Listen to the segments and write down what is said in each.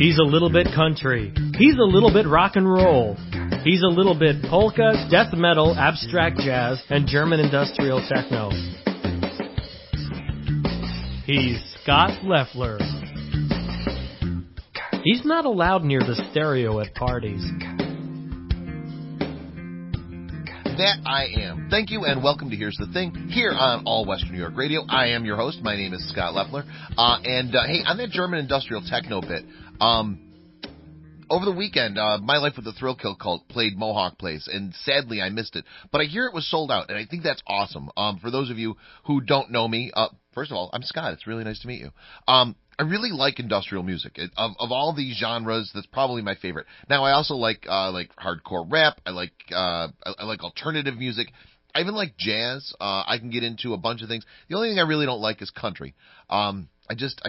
He's a little bit country. He's a little bit rock and roll. He's a little bit polka, death metal, abstract jazz, and German industrial techno. He's Scott Leffler. He's not allowed near the stereo at parties. That I am. Thank you and welcome to Here's the Thing here on All Western New York Radio. I am your host. My name is Scott Leffler. Hey, on that German industrial techno bit, over the weekend, My Life with the Thrill Kill Cult played Mohawk Place, and sadly I missed it. But I hear it was sold out, and I think that's awesome. For those of you who don't know me, first of all, I'm Scott. It's really nice to meet you. I really like industrial music. Of all these genres, that's probably my favorite. Now, I also like hardcore rap. I like alternative music. I even like jazz. I can get into a bunch of things. The only thing I really don't like is country. I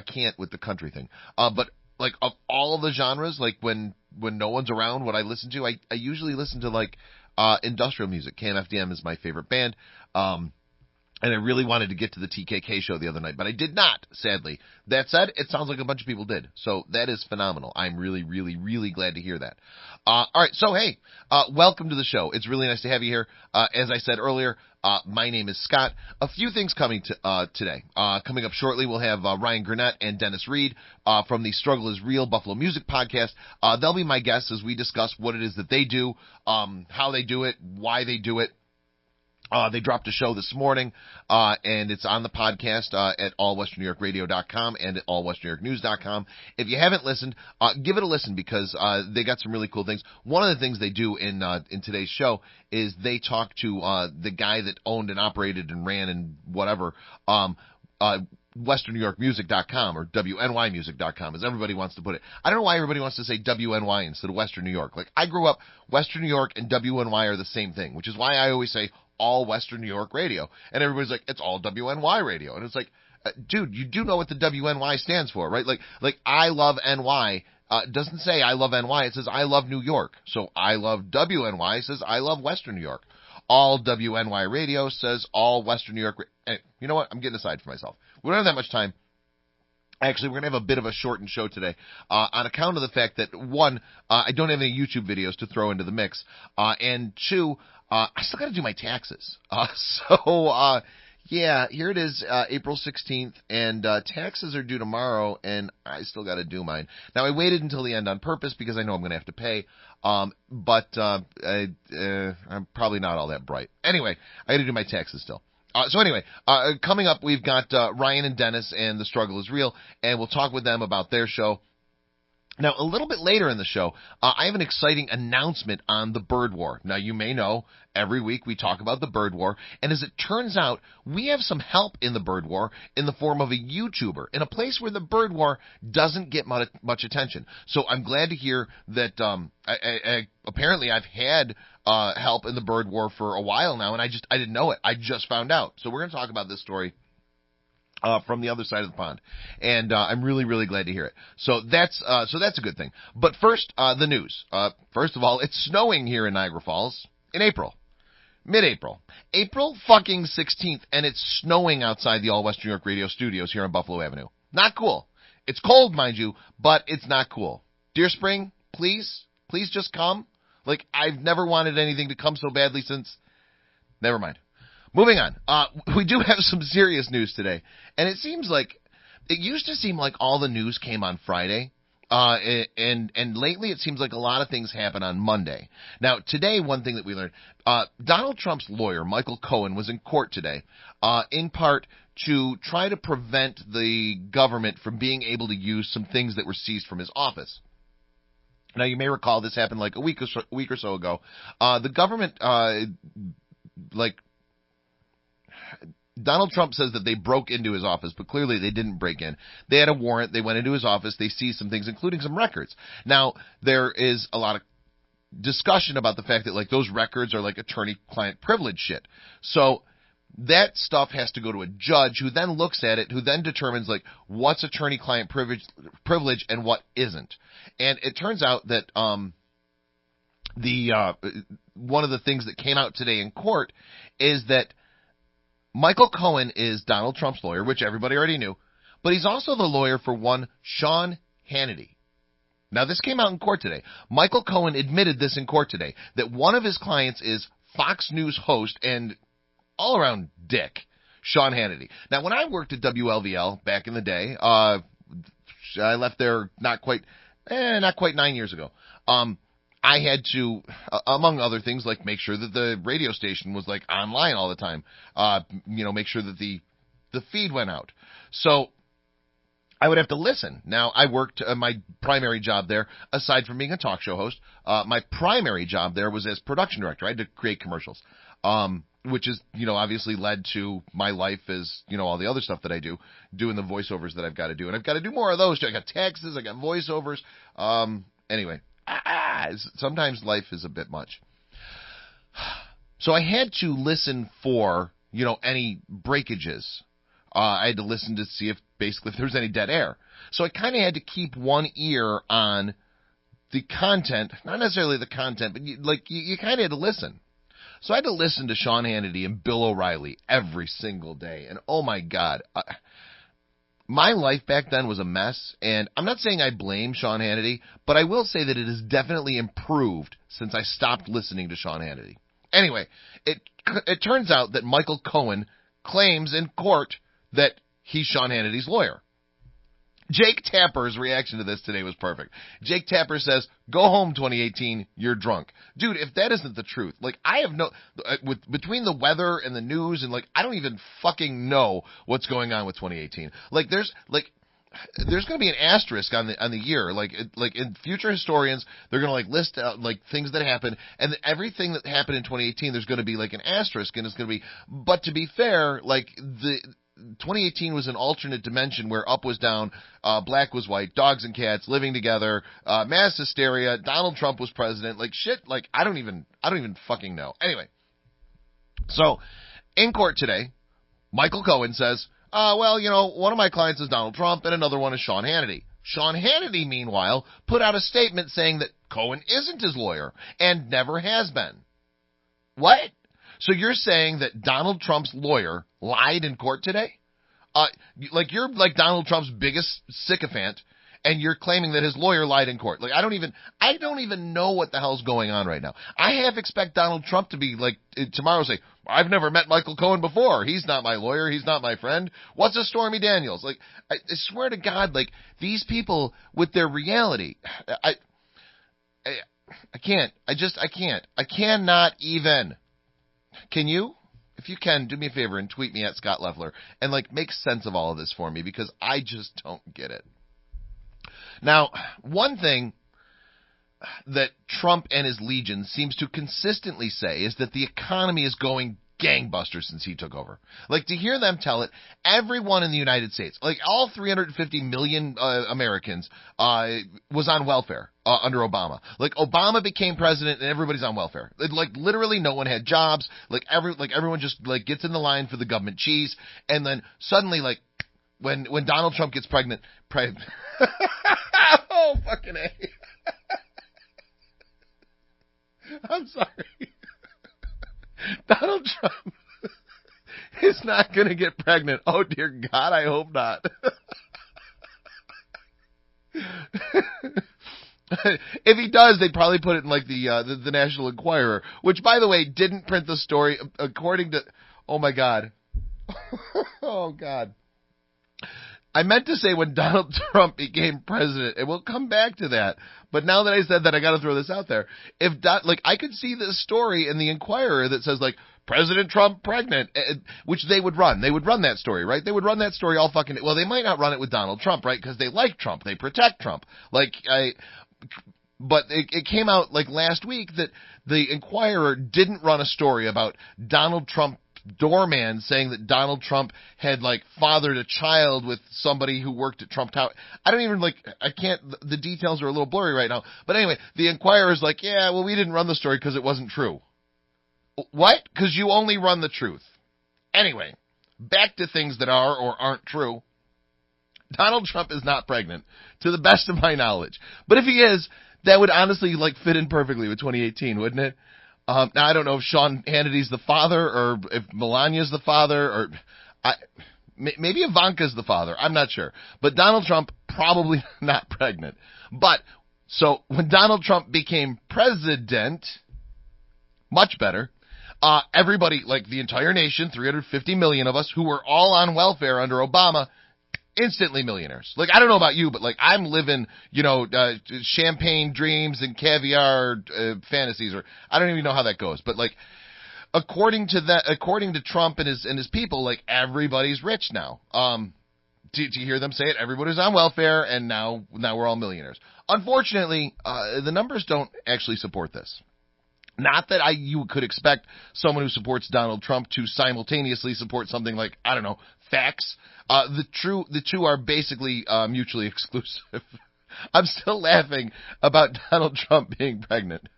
can't with the country thing. But like of all the genres, like when no one's around, what I listen to, I usually listen to like industrial music. KMFDM is my favorite band. And I really wanted to get to the TKK show the other night, but I did not, sadly. That said, it sounds like a bunch of people did. So that is phenomenal. I'm really, really, really glad to hear that. All right. So, hey, welcome to the show. It's really nice to have you here. As I said earlier, my name is Scott. A few things coming today. Coming up shortly, we'll have Ryan Gurnett and Dennis Reed from the Struggle is Real Buffalo Music Podcast. They'll be my guests as we discuss what it is that they do, how they do it, why they do it. They dropped a show this morning, and it's on the podcast at allwesternnewyorkradio.com and at allwesternnewyorknews.com. If you haven't listened, give it a listen because they got some really cool things. One of the things they do in today's show is they talk to the guy that owned and operated and ran and whatever WesternNewYorkMusic.com or WNYMusic.com, as everybody wants to put it. I don't know why everybody wants to say WNY instead of Western New York. Like, I grew up, Western New York and WNY are the same thing, which is why I always say All Western New York Radio. And everybody's like, it's all WNY Radio. And it's like, dude, you do know what the WNY stands for, right? Like I love NY. Doesn't say I love NY. It says I love New York. So I love WNY says I love Western New York. All WNY Radio says all Western New York. You know what? I'm getting aside for myself. We don't have that much time. Actually, we're going to have a bit of a shortened show today on account of the fact that, one, I don't have any YouTube videos to throw into the mix, and two, I still got to do my taxes. Yeah, here it is, April 16th, and taxes are due tomorrow, and I still got to do mine. Now, I waited until the end on purpose because I know I'm going to have to pay, but I'm probably not all that bright. Anyway, I got to do my taxes still. Coming up, we've got Ryan and Dennis and The Struggle is Real, and we'll talk with them about their show. Now, a little bit later in the show, I have an exciting announcement on the bird war. Now, you may know, every week we talk about the bird war, and as it turns out, we have some help in the bird war in the form of a YouTuber in a place where the bird war doesn't get much attention. So I'm glad to hear that apparently I've had help in the bird war for a while now, and I didn't know it. I just found out. So we're going to talk about this story from the other side of the pond, and I'm really, really glad to hear it. So that's a good thing. But first, the news. First of all, it's snowing here in Niagara Falls in April, mid-April, April fucking 16th, and it's snowing outside the All Western New York Radio studios here on Buffalo Avenue. Not cool. It's cold, mind you, but it's not cool. Dear Spring, please just come. Like, I've never wanted anything to come so badly since. Never mind. Moving on, we do have some serious news today, and it used to seem like all the news came on Friday, and lately it seems like a lot of things happen on Monday. Now, today, one thing that we learned, Donald Trump's lawyer, Michael Cohen, was in court today, in part to try to prevent the government from being able to use some things that were seized from his office. Now, you may recall this happened like a week or so ago. The government, Donald Trump says that they broke into his office, but clearly they didn't break in. They had a warrant. They went into his office. They seized some things, including some records. Now, there is a lot of discussion about the fact that, like, those records are like attorney-client privilege shit. So that stuff has to go to a judge who then looks at it, who then determines, like, what's attorney-client privilege and what isn't. And it turns out that one of the things that came out today in court is that Michael Cohen is Donald Trump's lawyer, which everybody already knew, but he's also the lawyer for one Sean Hannity. Now, this came out in court today. Michael Cohen admitted this in court today, that one of his clients is Fox News host and all-around dick, Sean Hannity. Now, when I worked at WLVL back in the day, I left there not quite 9 years ago. I had to, among other things, like make sure that the radio station was like online all the time. Make sure that the feed went out. So I would have to listen. Now, I worked my primary job there, aside from being a talk show host, my primary job there was as production director. I had to create commercials, which is, obviously led to my life as, all the other stuff that I do, doing the voiceovers that I've got to do. And I've got to do more of those. I got taxes, I got voiceovers. Anyway, sometimes life is a bit much. So I had to listen for, any breakages. I had to listen to see if there's any dead air. So I kind of had to keep one ear on the content, not necessarily the content, but you kind of had to listen. So I had to listen to Sean Hannity and Bill O'Reilly every single day. And oh my God, my life back then was a mess. And I'm not saying I blame Sean Hannity, but I will say that it has definitely improved since I stopped listening to Sean Hannity. Anyway, it turns out that Michael Cohen claims in court that he's Sean Hannity's lawyer. Jake Tapper's reaction to this today was perfect. Jake Tapper says, "Go home 2018, you're drunk." Dude, if that isn't the truth, I have between the weather and the news and I don't even fucking know what's going on with 2018. There's going to be an asterisk on the year. In future historians, they're going to list out things that happened, and everything that happened in 2018, there's going to be an asterisk, and it's going to be, but to be fair, the 2018 was an alternate dimension where up was down, black was white, dogs and cats living together, mass hysteria, Donald Trump was president, I don't even fucking know. Anyway, so in court today, Michael Cohen says, one of my clients is Donald Trump and another one is Sean Hannity. Sean Hannity, meanwhile, put out a statement saying that Cohen isn't his lawyer and never has been. What? So you're saying that Donald Trump's lawyer lied in court today? You're Donald Trump's biggest sycophant, and you're claiming that his lawyer lied in court. I don't even know what the hell's going on right now. I half expect Donald Trump to be tomorrow say, "I've never met Michael Cohen before. He's not my lawyer. He's not my friend. What's a Stormy Daniels?" I swear to God, these people with their reality, I can't. I cannot even. Can you? If you can, do me a favor and tweet me at Scott Leffler and make sense of all of this for me, because I just don't get it. Now, one thing that Trump and his legion seems to consistently say is that the economy is going gangbusters since he took over. To hear them tell it, everyone in the United States, all 350 million Americans, was on welfare under Obama. Obama became president and everybody's on welfare. Literally no one had jobs. Everyone just gets in the line for the government cheese, and then suddenly when Donald Trump gets pregnant, oh fucking A. I'm sorry. Donald Trump is not going to get pregnant. Oh, dear God, I hope not. If he does, they'd probably put it in the National Enquirer, which, by the way, didn't print the story according to... Oh, my God. Oh, God. I meant to say when Donald Trump became president, and we'll come back to that. But now that I said that, I got to throw this out there. I could see this story in the Enquirer that says President Trump pregnant, which they would run. They would run that story, right? They would run that story all fucking. Well, they might not run it with Donald Trump, right? Because they like Trump, they protect Trump. But it came out last week that the Enquirer didn't run a story about Donald Trump doorman saying that Donald Trump had fathered a child with somebody who worked at Trump Tower. I don't even I can't, the details are a little blurry right now. But anyway, the Enquirer's yeah, well, we didn't run the story because it wasn't true. What? Because you only run the truth. Anyway, back to things that are or aren't true. Donald Trump is not pregnant, to the best of my knowledge. But if he is, that would honestly fit in perfectly with 2018, wouldn't it? Now, I don't know if Sean Hannity's the father or if Melania's the father or maybe Ivanka's the father. I'm not sure. But Donald Trump probably not pregnant. But So when Donald Trump became president, much better, everybody, like the entire nation, 350 million of us who were all on welfare under Obama, instantly millionaires. Like, I don't know about you, but like, I'm living, champagne dreams and caviar fantasies, or I don't even know how that goes. But like, according to Trump and his people, like, everybody's rich now. To hear them say it, everybody's on welfare, and now we're all millionaires. Unfortunately, the numbers don't actually support this. Not that you could expect someone who supports Donald Trump to simultaneously support something like, I don't know, facts. The two are basically mutually exclusive. I'm still laughing about Donald Trump being pregnant.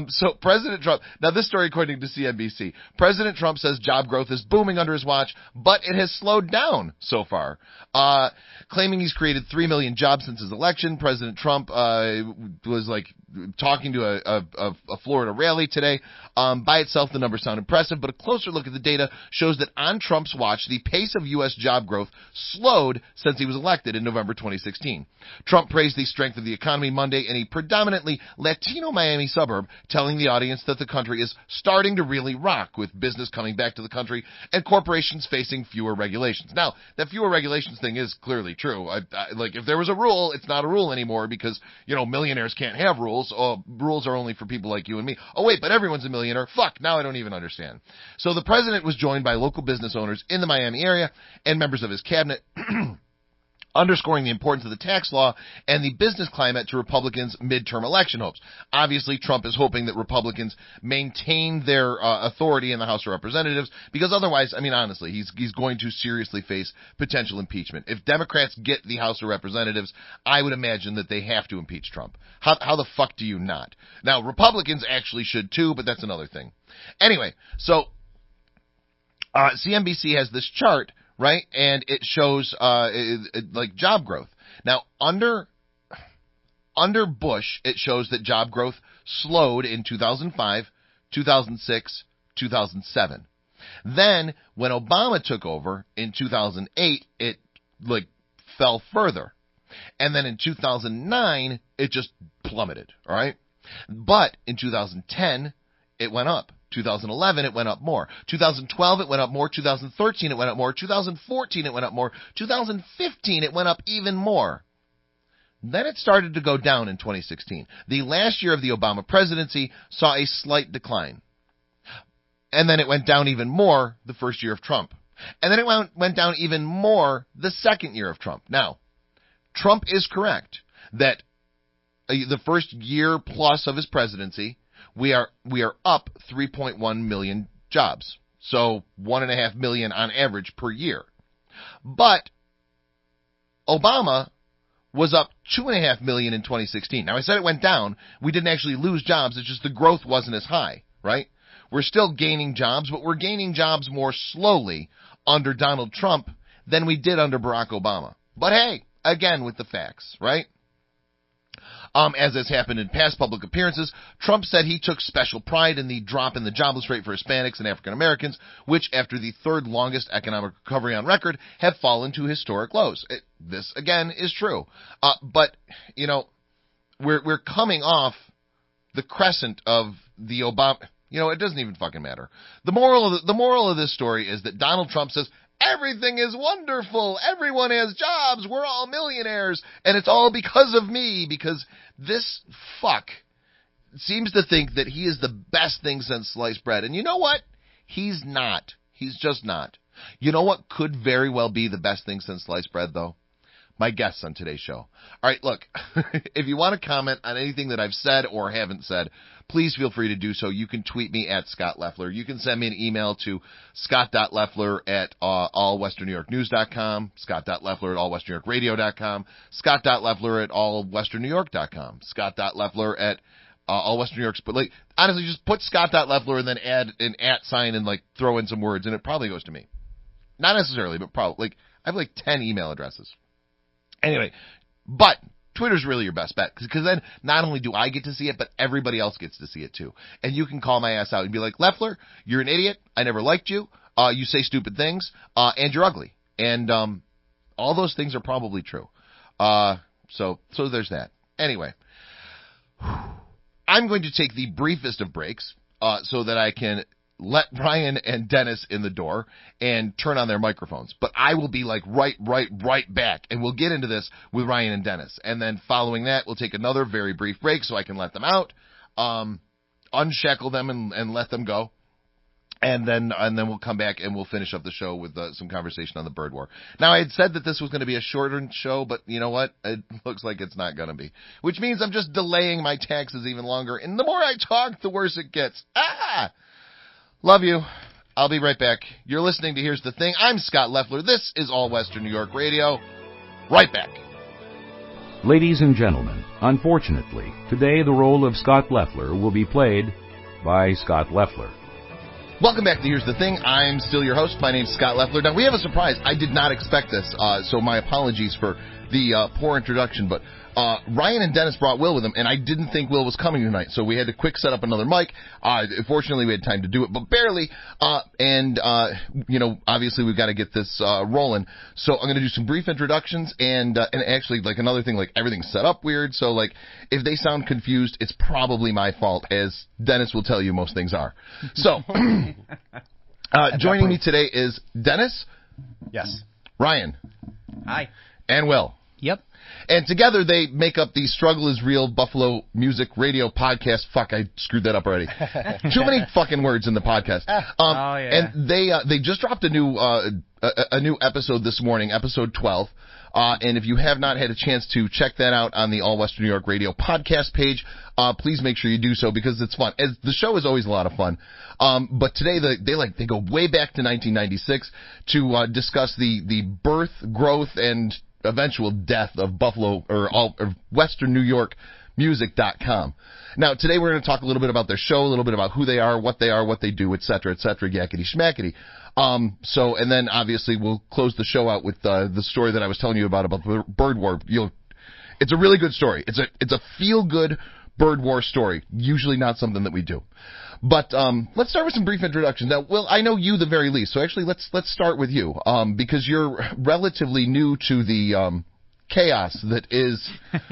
So President Trump, now this story according to CNBC, President Trump says job growth is booming under his watch, but it has slowed down so far. Claiming he's created 3 million jobs since his election, President Trump was like talking to a Florida rally today. By itself, the numbers sound impressive, but a closer look at the data shows that on Trump's watch, the pace of U.S. job growth slowed since he was elected in November 2016. Trump praised the strength of the economy Monday in a predominantly Latino Miami suburb, telling the audience that the country is starting to really rock, with business coming back to the country and corporations facing fewer regulations. Now, that fewer regulations thing is clearly true. Like, if there was a rule, it's not a rule anymore because, millionaires can't have rules. Oh, rules are only for people like you and me. Oh, wait, but everyone's a millionaire. Fuck, now I don't even understand. So the president was joined by local business owners in the Miami area and members of his cabinet, underscoring the importance of the tax law and the business climate to Republicans' midterm election hopes. Obviously, Trump is hoping that Republicans maintain their authority in the House of Representatives, because otherwise, I mean, honestly, he's going to seriously face potential impeachment. If Democrats get the House of Representatives, I would imagine that they have to impeach Trump. How the fuck do you not? Now, Republicans actually should too, but that's another thing. Anyway, so CNBC has this chart, right? And it shows like job growth. Now, under Bush, it shows that job growth slowed in 2005, 2006, 2007. Then, when Obama took over in 2008, it like fell further. And then in 2009, it just plummeted, all right? But in 2010, it went up. 2011, it went up more. 2012, it went up more. 2013, it went up more. 2014, it went up more. 2015, it went up even more. Then it started to go down in 2016. The last year of the Obama presidency saw a slight decline. And then it went down even more the first year of Trump. And then it went down even more the second year of Trump. Now, Trump is correct that the first year plus of his presidency, we are up 3.1 million jobs. So 1.5 million on average per year. But Obama was up 2.5 million in 2016. Now, I said it went down. We didn't actually lose jobs. It's just the growth wasn't as high, right? We're still gaining jobs, but we're gaining jobs more slowly under Donald Trump than we did under Barack Obama. But hey, again with the facts, right? As has happened in past public appearances, Trump said he took special pride in the drop in the jobless rate for Hispanics and African Americans, which, after the third longest economic recovery on record, have fallen to historic lows. This, again, is true. But, we're coming off the crescent of the Obama... it doesn't even fucking matter. The moral of this story is that Donald Trump says, everything is wonderful. Everyone has jobs. We're all millionaires. And it's all because of me. Because this fuck seems to think that he is the best thing since sliced bread. And you know what? He's not. He's just not. You know what could very well be the best thing since sliced bread, though? My guests on today's show. All right, look, if you want to comment on anything that I've said or haven't said, please feel free to do so. You can tweet me at Scott Leffler. You can send me an email to scott.leffler@allwesternnewyorknews.com, scott.leffler@allwesternnewyorkradio.com, scott.leffler@allwesternnewyork.com, scott.leffler@allwesternnewyork. But honestly, just put scott.leffler and then add an @ sign and throw in some words, and it probably goes to me. Not necessarily, but probably. I have 10 email addresses. Anyway, but Twitter's really your best bet, because then not only do I get to see it, but everybody else gets to see it too. And you can call my ass out and be like, Leffler, you're an idiot. I never liked you. You say stupid things, and you're ugly. And all those things are probably true. So there's that. Anyway, I'm going to take the briefest of breaks so that I can let Ryan and Dennis in the door and turn on their microphones. But I will be like right back, and we'll get into this with Ryan and Dennis. And then following that, we'll take another very brief break so I can let them out, unshackle them and let them go. And then we'll come back and we'll finish up the show with some conversation on the bird war. Now, I had said that this was going to be a shorter show, but you know what? It looks like it's not going to be. Which means I'm just delaying my taxes even longer. And the more I talk, the worse it gets. Love you. I'll be right back. You're listening to Here's the Thing. I'm Scott Leffler. This is All Western New York Radio. Right back. Ladies and gentlemen, unfortunately, today the role of Scott Leffler will be played by Scott Leffler. Welcome back to Here's the Thing. I'm still your host. My name's Scott Leffler. Now, we have a surprise. I did not expect this, so my apologies for the poor introduction. But Ryan and Dennis brought Will with them, and I didn't think Will was coming tonight, so we had to quick set up another mic. Fortunately, we had time to do it, but barely. Obviously, we've got to get this rolling. So I'm going to do some brief introductions, and actually, like another thing, like everything's set up weird. So like, if they sound confused, it's probably my fault, as Dennis will tell you most things are. So, joining me today is Dennis. Yes. Ryan. Hi. And Will. Yep. And together they make up the Struggle is Real Buffalo Music Radio Podcast. Fuck, I screwed that up already. Too many fucking words in the podcast. And they just dropped a new episode this morning, episode 12. And if you have not had a chance to check that out on the All Western New York Radio podcast page, please make sure you do so because it's fun. As the show is always a lot of fun. But today they go way back to 1996 to discuss the birth, growth, and eventual death of Buffalo or Western New York music.com. Now, today we're going to talk a little bit about their show, a little bit about who they are, what they do, et cetera, yakety schmackety. And then obviously we'll close the show out with the story that I was telling you about the bird war. It's a really good story. It's a feel-good bird war story. Usually not something that we do. But let's start with some brief introductions. Now, Will, I know you the very least, so actually let's start with you because you're relatively new to the chaos that is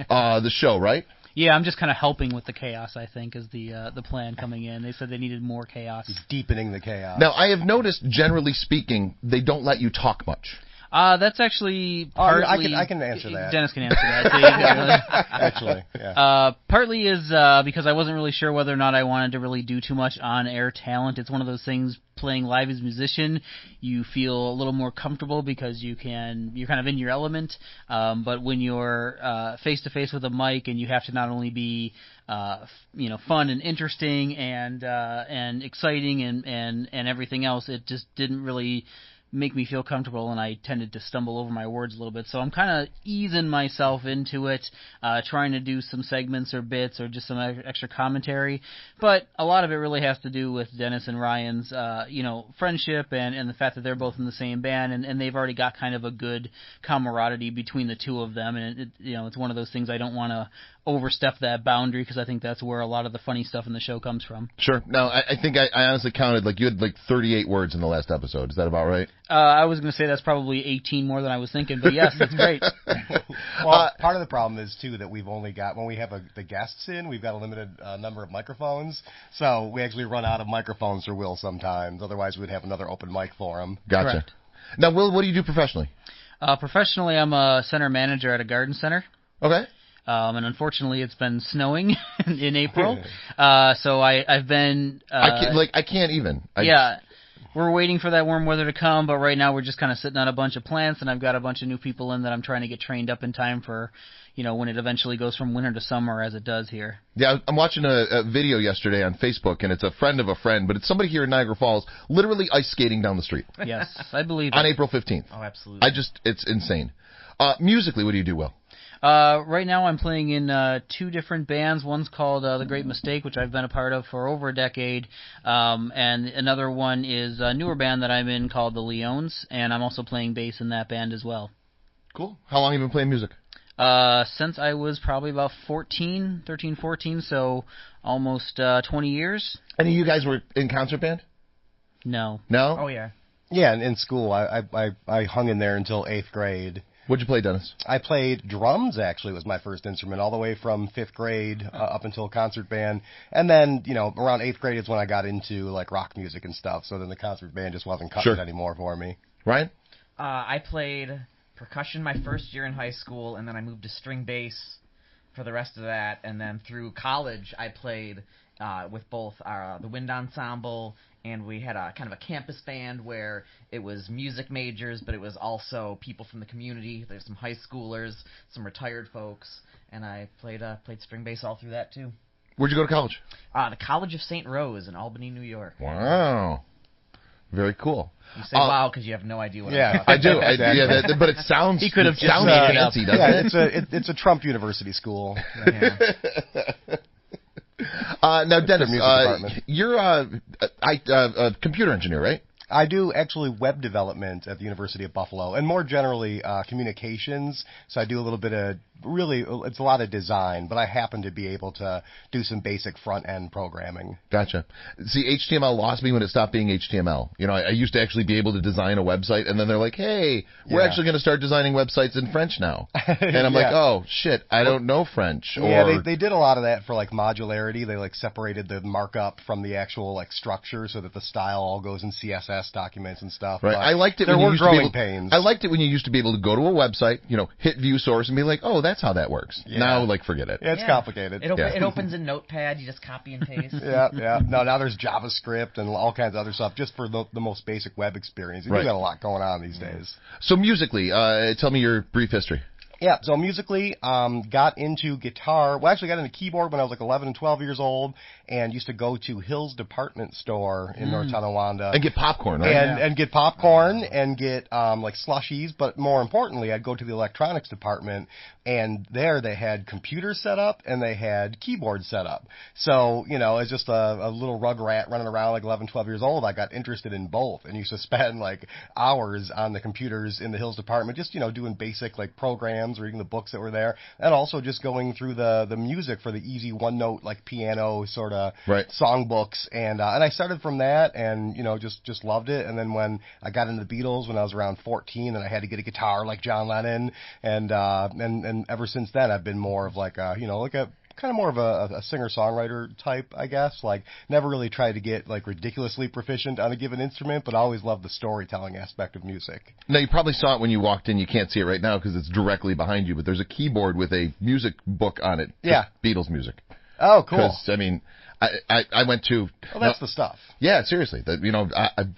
the show, right? Yeah, I'm just kind of helping with the chaos, I think, is the plan coming in. They said they needed more chaos. Deepening the chaos. Now, I have noticed, generally speaking, they don't let you talk much. That's actually partly... I can answer that. Dennis can answer that. Actually, yeah. Partly is because I wasn't really sure whether or not I wanted to really do too much on-air talent. It's one of those things, playing live as a musician, you feel a little more comfortable because you're kind of in your element. But when you're face-to-face with a mic and you have to not only be fun and interesting and exciting and everything else, it just didn't really make me feel comfortable, and I tended to stumble over my words a little bit. So I'm kind of easing myself into it, trying to do some segments or bits or just some extra commentary. But a lot of it really has to do with Dennis and Ryan's, friendship and the fact that they're both in the same band, and they've already got kind of a good camaraderie between the two of them. And it's one of those things I don't want to overstep that boundary because I think that's where a lot of the funny stuff in the show comes from. Sure. No, I think I honestly counted, you had 38 words in the last episode. Is that about right? I was going to say that's probably 18 more than I was thinking, but yes, that's great. Well, part of the problem is, too, that we've only got, when we have the guests in, we've got a limited number of microphones, so we actually run out of microphones for Will sometimes. Otherwise, we'd have another open mic for him. Gotcha. Correct. Now, Will, what do you do professionally? Professionally, I'm a center manager at a garden center. Okay. And unfortunately, it's been snowing in April, so I've been... I can't even. We're waiting for that warm weather to come, but right now we're just kind of sitting on a bunch of plants, and I've got a bunch of new people in that I'm trying to get trained up in time for, when it eventually goes from winter to summer as it does here. Yeah, I'm watching a video yesterday on Facebook, and it's a friend of a friend, but it's somebody here in Niagara Falls literally ice skating down the street. Yes, I believe it. On April 15th. Oh, absolutely. It's insane. Musically, what do you do, Will? Right now I'm playing in two different bands. One's called The Great Mistake, which I've been a part of for over a decade, and another one is a newer band that I'm in called The Leones, and I'm also playing bass in that band as well. Cool. How long have you been playing music? Since I was probably about 13, 14, so almost 20 years. Any of you guys were in concert band? No. No? Oh, yeah. Yeah, in school, I hung in there until 8th grade. What'd you play, Dennis? I played drums, actually, was my first instrument, all the way from 5th grade up until concert band. And then, around 8th grade is when I got into, like, rock music and stuff. So then the concert band just wasn't cutting it anymore for me. Ryan? I played percussion my first year in high school, and then I moved to string bass for the rest of that. And then through college, I played with both the wind ensemble, and we had a kind of a campus band where it was music majors, but it was also people from the community. There's some high schoolers, some retired folks, and I played string bass all through that too. Where'd you go to college? The College of St. Rose in Albany, New York. Wow. Very cool. You say wow because you have no idea what I'm talking I do. But it sounds he could have just fancy, doesn't it? It's a Trump University school. Yeah. Now, Dennis, you're a computer engineer, right? I do actually web development at the University of Buffalo, and more generally communications. So I do a little bit of it's a lot of design, but I happen to be able to do some basic front-end programming. Gotcha. See, HTML lost me when it stopped being HTML. I used to actually be able to design a website, and then they're like, hey, we're actually going to start designing websites in French now. And I'm like, oh, shit, I don't know French. Yeah, they did a lot of that for, like, modularity. They, like, separated the markup from the actual, like, structure so that the style all goes in CSS documents and stuff. Right. I liked it when you used to be able, pains. I liked it when you used to be able to go to a website, hit view source and be like, oh, that's how that works. Yeah. Now, like, forget it. Yeah, it's complicated. It opens in Notepad. You just copy and paste. Yeah. No, now there's JavaScript and all kinds of other stuff just for the most basic web experience. You've got a lot going on these days. So musically, tell me your brief history. Yeah, so musically, got into guitar. Well, actually got into keyboard when I was like 11 and 12 years old, and used to go to Hill's Department Store in North Tonawanda. And get popcorn, right? And get popcorn and get like slushies, but more importantly, I'd go to the electronics department, and there they had computers set up and they had keyboards set up. So, as just a little rug rat running around like 11, 12 years old, I got interested in both and used to spend like hours on the computers in the Hills department, just, doing basic like programs, reading the books that were there, and also just going through the music for the easy one note like piano sort of song books, and I started from that, and just loved it. And then when I got into the Beatles when I was around 14, and I had to get a guitar like John Lennon, and ever since then I've been more of like a kind of more of a singer-songwriter type, I guess. Like, never really tried to get, like, ridiculously proficient on a given instrument, but I always loved the storytelling aspect of music. Now, you probably saw it when you walked in. You can't see it right now because it's directly behind you, but there's a keyboard with a music book on it. Yeah. Beatles music. Oh, cool. Because, I mean, I went to... Oh, that's the stuff. Yeah, seriously.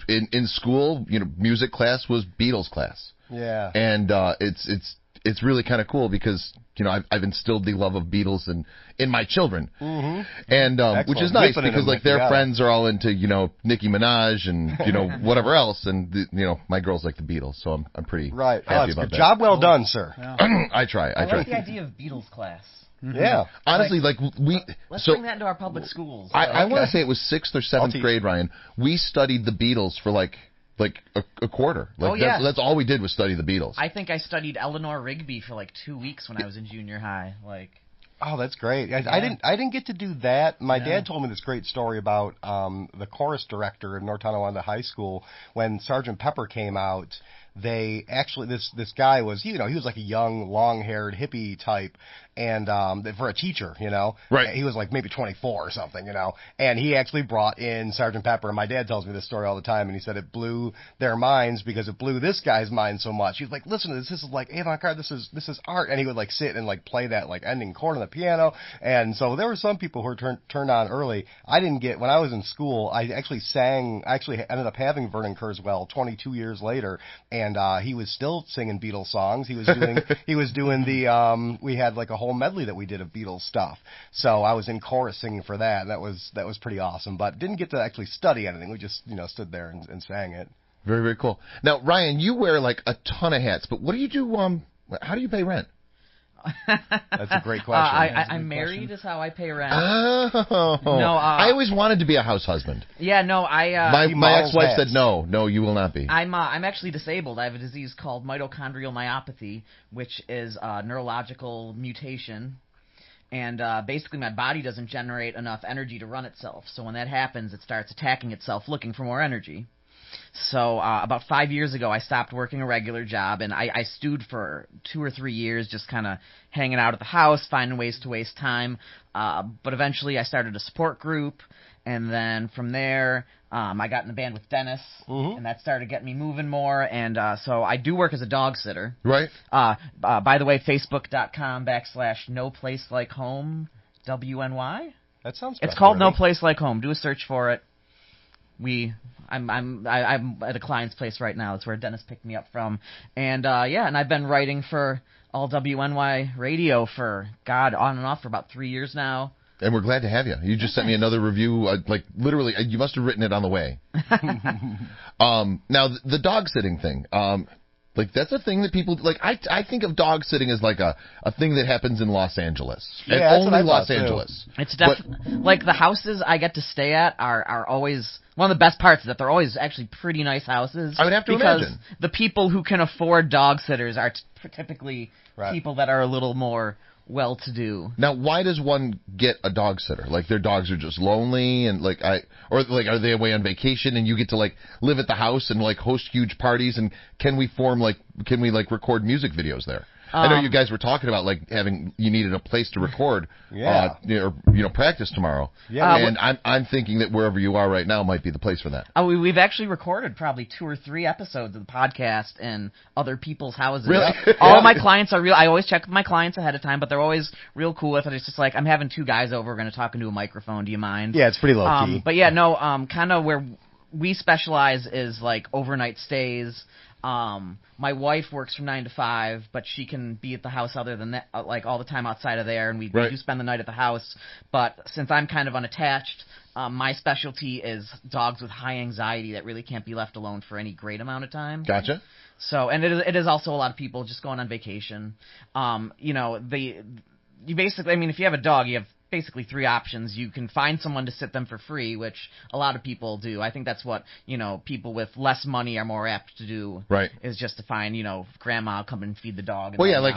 In school, music class was Beatles class. Yeah. And it's really kind of cool because I've instilled the love of Beatles in my children, and which is nice because like their friends are all into Nicki Minaj and whatever else, and my girls like the Beatles, so I'm pretty happy about that. Job well done, sir. Yeah. I try. I like the idea of Beatles class. Yeah, honestly, let's bring that into our public schools. I want to say it was 6th or 7th grade, Ryan. We studied the Beatles for like a quarter. That's all we did was study the Beatles. I think I studied Eleanor Rigby for like 2 weeks when I was in junior high. Oh, that's great. I didn't get to do that. My dad told me this great story about the chorus director in North Tonawanda High School when Sgt. Pepper came out. They actually this guy was he was like a young long-haired hippie type, and for a teacher, right, he was like maybe 24 or something, and he actually brought in Sgt. Pepper. And my dad tells me this story all the time, and he said it blew their minds because it blew this guy's mind so much. He was like, listen to this is like avant-garde, this is art, and he would like sit and like play that like ending chord on the piano. And so there were some people who were turned on early. I didn't get when I was in school. I actually ended up having Vernon Kurzweil 22 years later, and he was still singing Beatles songs. He was doing the we had like a whole medley that we did of Beatles stuff. So I was in chorus singing for that. And that was pretty awesome. But didn't get to actually study anything. We just stood there and sang it. Very, very cool. Now, Ryan, you wear like a ton of hats, but what do you do? How do you pay rent? That's a great question. I'm married is how I pay rent. Oh. No, I always wanted to be a house husband. Yeah, no, my ex-wife said no, you will not be. I'm actually disabled. I have a disease called mitochondrial myopathy, which is a neurological mutation. And basically my body doesn't generate enough energy to run itself. So when that happens, it starts attacking itself looking for more energy. So about 5 years ago, I stopped working a regular job, and I stewed for 2 or 3 years, just kind of hanging out at the house, finding ways to waste time. But eventually, I started a support group, and then from there, I got in a band with Dennis, and that started getting me moving more. And so I do work as a dog sitter. Right. By the way, Facebook.com/NoPlaceLikeHome, WNY. That sounds. It's called No Place Like Home. Do a search for it. I'm at a client's place right now. That's where Dennis picked me up from. And and I've been writing for all WNY radio for on and off for about 3 years now. And we're glad to have you. You just sent me another review, literally, you must have written it on the way. Now, the dog sitting thing, that's a thing that people, I think of dog sitting as a thing that happens in Los Angeles. Yeah, and only Los Angeles. It's definitely, the houses I get to stay at are always, one of the best parts is that they're always actually pretty nice houses. I would have to because imagine. The people who can afford dog sitters are typically people that are a little more well-to-do. Now, why does one get a dog sitter? Their dogs are just lonely, and are they away on vacation, and you get to live at the house and host huge parties? And can we record music videos there? I know you guys were talking about you needed a place to record, practice tomorrow. Yeah, and I'm thinking that wherever you are right now might be the place for that. We've actually recorded probably 2 or 3 episodes of the podcast in other people's houses. Really? All of my clients are real. I always check with my clients ahead of time, but they're always real cool with it. It's just I'm having 2 guys over, we're going to talk into a microphone. Do you mind? Yeah, it's pretty low key. But kind of where we specialize is overnight stays. My wife works from 9 to 5, but she can be at the house other than that, all the time outside of there, and we do spend the night at the house. But since I'm kind of unattached, my specialty is dogs with high anxiety that really can't be left alone for any great amount of time. Gotcha. So, and it is also a lot of people just going on vacation. You basically, if you have a dog, you have basically 3 options. You can find someone to sit them for free, which a lot of people do. I think that's what, people with less money are more apt to do. Right. Is just to find, grandma come and feed the dog. Well,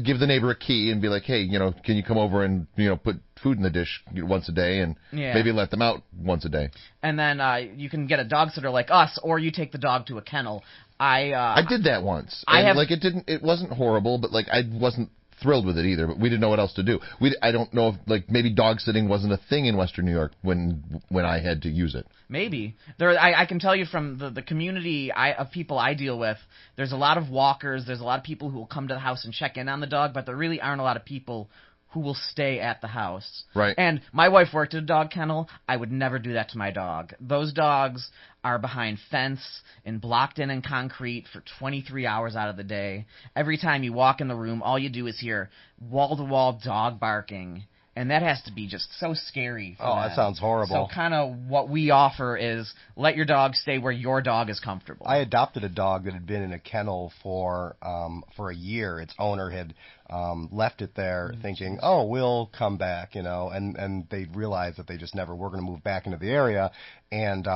give the neighbor a key and be like, hey, can you come over and, put food in the dish once a day and maybe let them out once a day. And then you can get a dog sitter like us, or you take the dog to a kennel. I did that once. It wasn't horrible, but I wasn't thrilled with it either, but we didn't know what else to do. I don't know if maybe dog sitting wasn't a thing in Western New York when I had to use it. Maybe I can tell you from the community of people I deal with, there's a lot of walkers, there's a lot of people who will come to the house and check in on the dog, but there really aren't a lot of people who will stay at the house. Right. And my wife worked at a dog kennel. I would never do that to my dog. Those dogs are behind fence and blocked in concrete for 23 hours out of the day. Every time you walk in the room, all you do is hear wall-to-wall dog barking. And that has to be just so scary for them. That sounds horrible. So kind of what we offer is let your dog stay where your dog is comfortable. I adopted a dog that had been in a kennel for a year. Its owner had left it there thinking, we'll come back, and they realized that they just never were going to move back into the area. And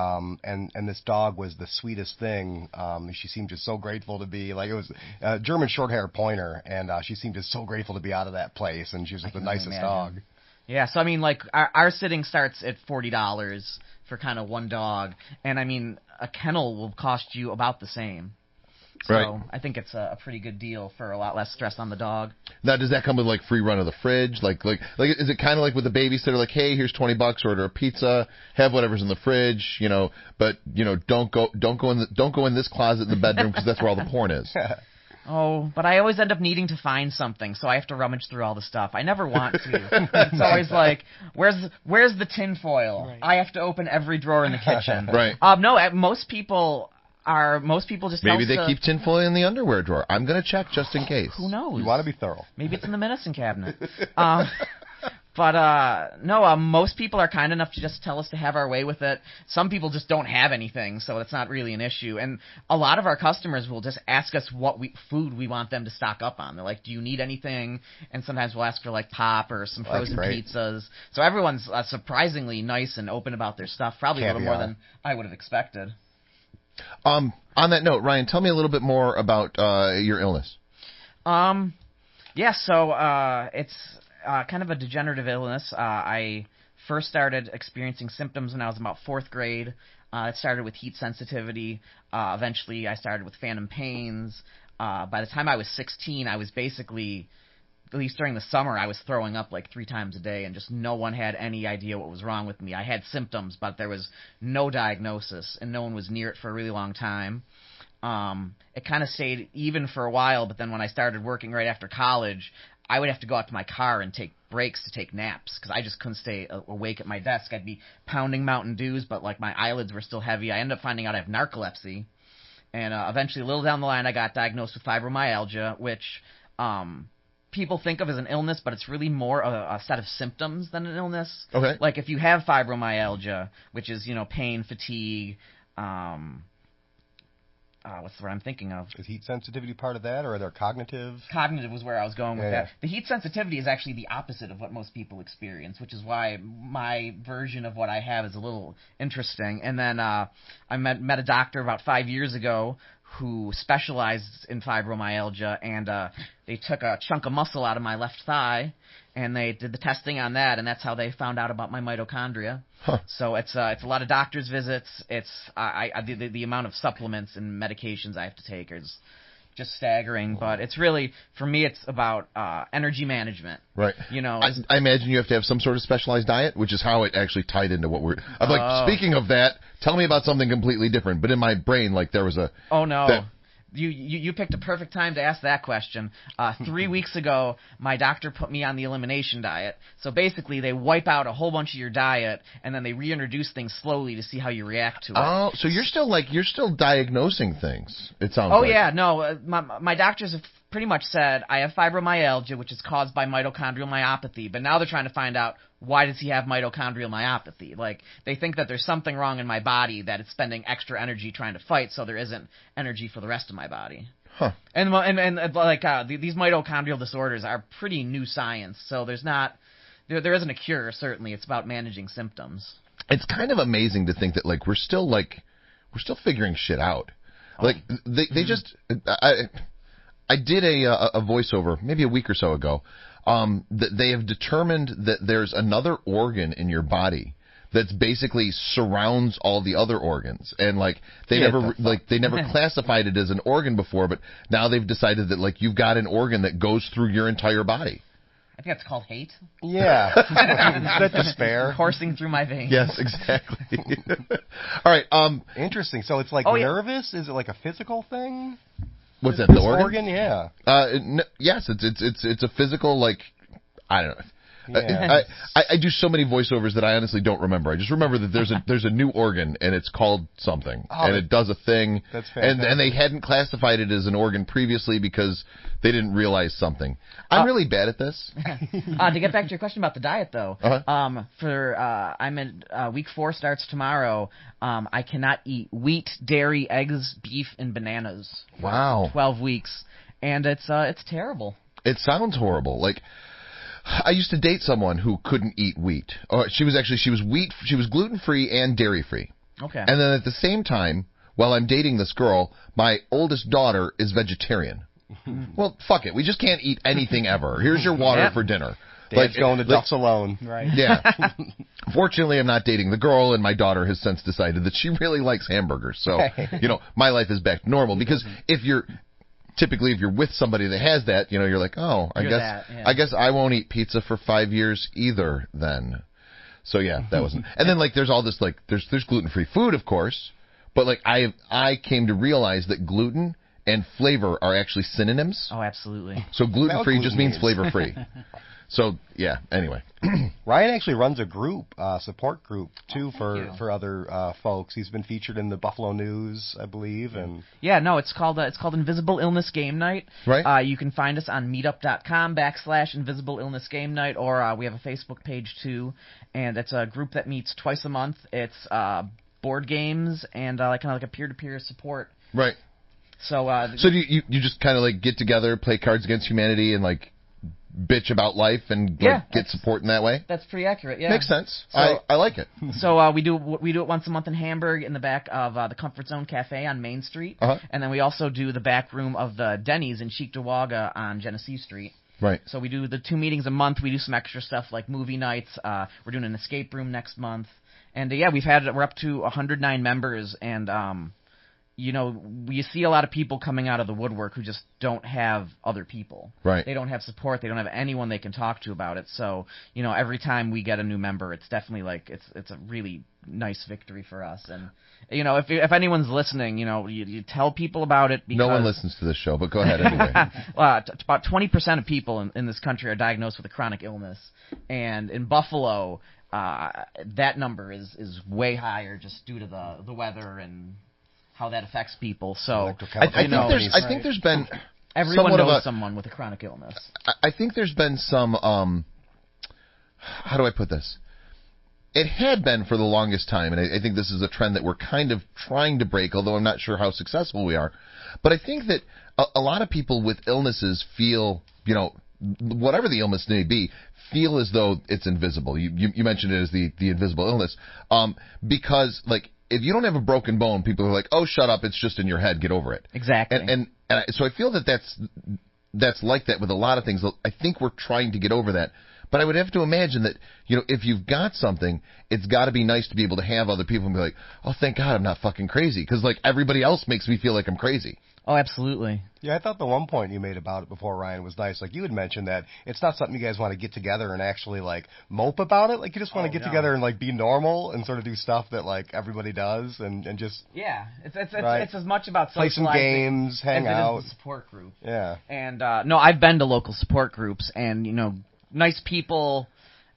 this dog was the sweetest thing. She seemed just so grateful to be, it was a German Shorthair Pointer, and she seemed just so grateful to be out of that place, and she was just the nicest dog. Yeah, so our sitting starts at $40 for kind of one dog, and a kennel will cost you about the same. So right. I think it's a pretty good deal for a lot less stress on the dog. Now, does that come with free run of the fridge? Is it kind of like with the babysitter? Hey, here's $20, order a pizza, have whatever's in the fridge, but don't go in this closet in the bedroom because that's where all the porn is. Oh, but I always end up needing to find something, so I have to rummage through all the stuff. I never want to. It's always where's the tin foil? Right. I have to open every drawer in the kitchen. Right. No, most people just maybe they keep tinfoil in the underwear drawer. I'm going to check just in case. Who knows? You want to be thorough. Maybe it's in the medicine cabinet. No, most people are kind enough to just tell us to have our way with it. Some people just don't have anything, so it's not really an issue. And a lot of our customers will just ask us what food we want them to stock up on. They're like, do you need anything? And sometimes we'll ask for pop or some frozen pizzas. So everyone's surprisingly nice and open about their stuff, probably a little more than I would have expected. On that note, Ryan, tell me a little bit more about your illness. It's kind of a degenerative illness. I first started experiencing symptoms when I was about 4th grade. It started with heat sensitivity. Eventually, I started with phantom pains. By the time I was 16, I was basically, at least during the summer, I was throwing up like 3 times a day, and just no one had any idea what was wrong with me. I had symptoms, but there was no diagnosis, and no one was near it for a really long time. It kind of stayed even for a while, but then when I started working right after college, I would have to go out to my car and take breaks to take naps because I just couldn't stay awake at my desk. I'd be pounding Mountain Dews, but like my eyelids were still heavy. I ended up finding out I have narcolepsy, and eventually, a little down the line, I got diagnosed with fibromyalgia, which people think of as an illness, but it's really more a set of symptoms than an illness. Okay. Like if you have fibromyalgia, which is pain, fatigue. What's the word I'm thinking of? Is heat sensitivity part of that, or are there cognitive? Cognitive was where I was going with that. The heat sensitivity is actually the opposite of what most people experience, which is why my version of what I have is a little interesting. And then I met a doctor about 5 years ago who specialized in fibromyalgia, and they took a chunk of muscle out of my left thigh, and they did the testing on that, and that's how they found out about my mitochondria. Huh. So it's a lot of doctor's visits. It's the amount of supplements and medications I have to take is just staggering. But it's really, for me, it's about energy management. Right. I imagine you have to have some sort of specialized diet, which is how it actually tied into what we're. I'm like, speaking of that, tell me about something completely different. But in my brain, like there was a. Oh no. You picked a perfect time to ask that question. 3 weeks ago, my doctor put me on the elimination diet. So basically, they wipe out a whole bunch of your diet, and then they reintroduce things slowly to see how you react to it. Oh, so you're still diagnosing things. It sounds. Oh like. Yeah, no, my doctors have pretty much said I have fibromyalgia, which is caused by mitochondrial myopathy. But now they're trying to find out, why does he have mitochondrial myopathy? Like, they think that there's something wrong in my body, that it's spending extra energy trying to fight, so there isn't energy for the rest of my body. Huh. And these mitochondrial disorders are pretty new science, so there isn't a cure, certainly. It's about managing symptoms. It's kind of amazing to think that we're still figuring shit out. Like they just I did a voiceover maybe a week or so ago. That they have determined that there's another organ in your body that's basically surrounds all the other organs, and they never classified it as an organ before, but now they've decided that you've got an organ that goes through your entire body. I think that's called hate. Yeah. Is that despair? Coursing through my veins. Yes, exactly. All right. Interesting. So it's nervous? Is it like a physical thing? What's that? The organ? Yeah. Yes, it's a physical, I don't know. Yeah. I do so many voiceovers that I honestly don't remember. I just remember that there's a new organ, and it's called something, and it does a thing. That's fantastic. And they hadn't classified it as an organ previously because they didn't realize something. I'm really bad at this. To get back to your question about the diet, though, I'm in week 4 starts tomorrow. I cannot eat wheat, dairy, eggs, beef, and bananas. Wow. 12 weeks, and it's terrible. It sounds horrible. I used to date someone who couldn't eat wheat. She was gluten-free and dairy-free. Okay. And then at the same time, while I'm dating this girl, my oldest daughter is vegetarian. Well, fuck it. We just can't eat anything ever. Here's your water for dinner. Dad's going to ducks alone. Right. Yeah. Fortunately, I'm not dating the girl, and my daughter has since decided that she really likes hamburgers. So, my life is back to normal. Because if you're with somebody that has that, you're like, oh, I guess I won't eat pizza for 5 years either then. So yeah, that wasn't. And then there's all this there's gluten-free food, of course, but I came to realize that gluten and flavor are actually synonyms. Oh, absolutely. So gluten-free just means flavor-free. So yeah. Anyway, Ryan actually runs a group, support group too for other folks. He's been featured in the Buffalo News, I believe, and it's called Invisible Illness Game Night. Right. You can find us on meetup.com/Invisible Illness Game Night, or we have a Facebook page too, and it's a group that meets twice a month. It's board games and kind of like a peer-to-peer support. Right. So do you just kind of get together, play Cards Against Humanity, and bitch about life and get support in that way? That's pretty accurate, yeah. Makes sense. So, I like it. So we do it once a month in Hamburg in the back of the Comfort Zone Cafe on Main Street. And then we also do the back room of the Denny's in Cheektowaga on Genesee Street. Right. So we do the 2 meetings a month. We do some extra stuff like movie nights. We're doing an escape room next month. And we're up to 109 members, and we see a lot of people coming out of the woodwork who just don't have other people. Right. They don't have support. They don't have anyone they can talk to about it. So, every time we get a new member, it's definitely like it's a really nice victory for us. And if anyone's listening, you tell people about it. Because no one listens to this show, but go ahead anyway. About 20% of people in this country are diagnosed with a chronic illness, and in Buffalo, that number is way higher just due to the weather and how that affects people. So I think there's been everyone knows someone with a chronic illness. I think there's been some how do I put this? It had been for the longest time, and I think this is a trend that we're kind of trying to break, although I'm not sure how successful we are. But I think that a lot of people with illnesses feel, whatever the illness may be, feel as though it's invisible. You mentioned it as the invisible illness, because if you don't have a broken bone, people are like, "Oh, shut up! It's just in your head. Get over it." Exactly. And so I feel that's like that with a lot of things. I think we're trying to get over that. But I would have to imagine that, if you've got something, it's got to be nice to be able to have other people and be like, "Oh, thank God I'm not fucking crazy," because everybody else makes me feel like I'm crazy. Oh, absolutely. Yeah, I thought the one point you made about it before, Ryan, was nice. You had mentioned that it's not something you guys want to get together and actually mope about it. You just want to get together and be normal and sort of do stuff that everybody does and just it's as much about play some games, hang out, it is the support group. Yeah. And I've been to local support groups and nice people.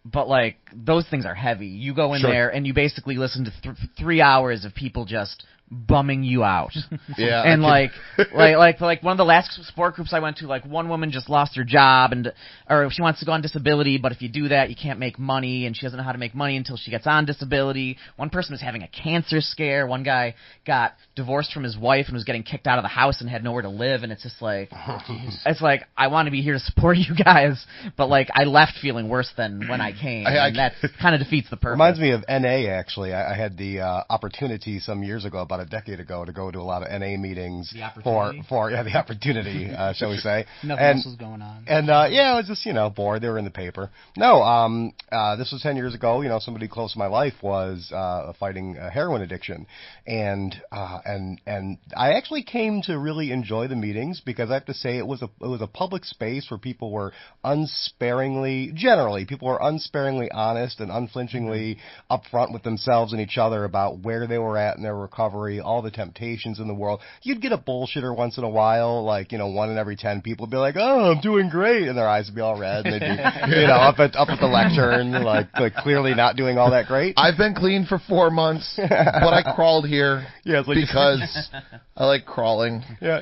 But those things are heavy. You go in there and you basically listen to 3 hours of people just bumming you out. Yeah. And like one of the last support groups I went to, one woman just lost her job or she wants to go on disability, but if you do that, you can't make money, and she doesn't know how to make money until she gets on disability. One person was having a cancer scare. One guy got divorced from his wife and was getting kicked out of the house and had nowhere to live, and it's just I want to be here to support you guys, but I left feeling worse than when I came, and that kind of defeats the purpose. Reminds me of NA, actually. I had the opportunity some years ago, about a decade ago, to go to a lot of NA meetings. The opportunity? The opportunity, shall we say. Nothing else was going on. And, I was just, bored. They were in the paper. No, this was 10 years ago. Somebody close to my life was fighting a heroin addiction. And I actually came to really enjoy the meetings, because I have to say it was a public space where people were unsparingly honest and unflinchingly upfront with themselves and each other about where they were at in their recovery, all the temptations in the world. You'd get a bullshitter once in a while, 1 in every 10 people would be like, "Oh, I'm doing great," and their eyes would be all red, and they'd be, up at the lectern, clearly not doing all that great. I've been clean for 4 months, but I crawled here because I like crawling. Yeah.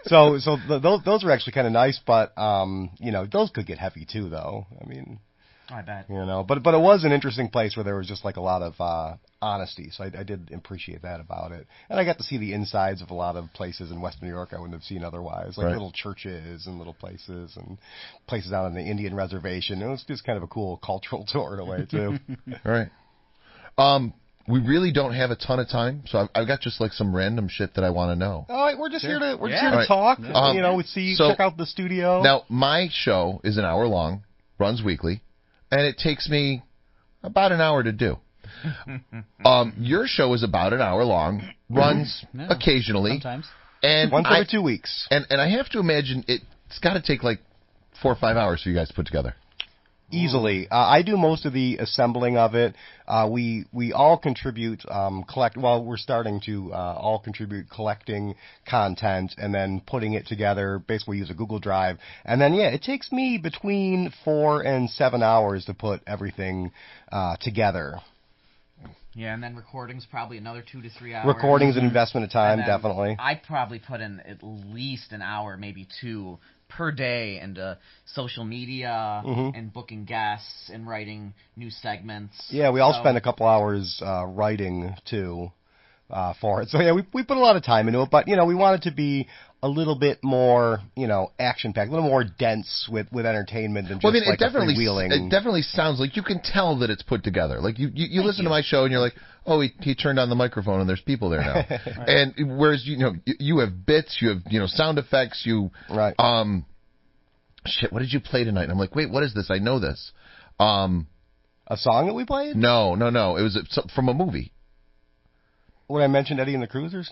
So those were actually kind of nice, but those could get heavy too, though. I mean, I bet. But it was an interesting place where there was just a lot of honesty, so I did appreciate that about it. And I got to see the insides of a lot of places in Western New York I wouldn't have seen otherwise, little churches and little places and places out on the Indian reservation. It was just kind of a cool cultural tour in a way too. All right. We really don't have a ton of time, so I've got just some random shit that I want to know. All right, we're just here to talk. Check out the studio. Now, my show is an hour long, runs weekly, and it takes me about an hour to do. Your show is about an hour long, runs occasionally, sometimes, and once every 2 weeks. And I have to imagine it's got to take 4 or 5 hours for you guys to put together. Easily. I do most of the assembling of it. We all contribute, we're starting to all contribute collecting content and then putting it together. Basically use a Google Drive. And then, it takes me between 4 and 7 hours to put everything together. Yeah, and then recording's probably another 2 to 3 hours. Recording's an investment of time, definitely. I probably put in at least an hour, maybe 2, per day into social media and booking guests and writing new segments. Yeah, we all spend a couple hours writing too for it. So we put a lot of time into it, but we want it to be a little bit more action-packed, a little more dense with entertainment than just it definitely sounds like you can tell that it's put together. You listen to my show and you're like, oh, he turned on the microphone and there's people there now. Right. And whereas you have bits, you have sound effects, right. Shit, what did you play tonight? And I'm like, wait, what is this? I know this. A song that we played? No. It was from a movie. When I mentioned Eddie and the Cruisers?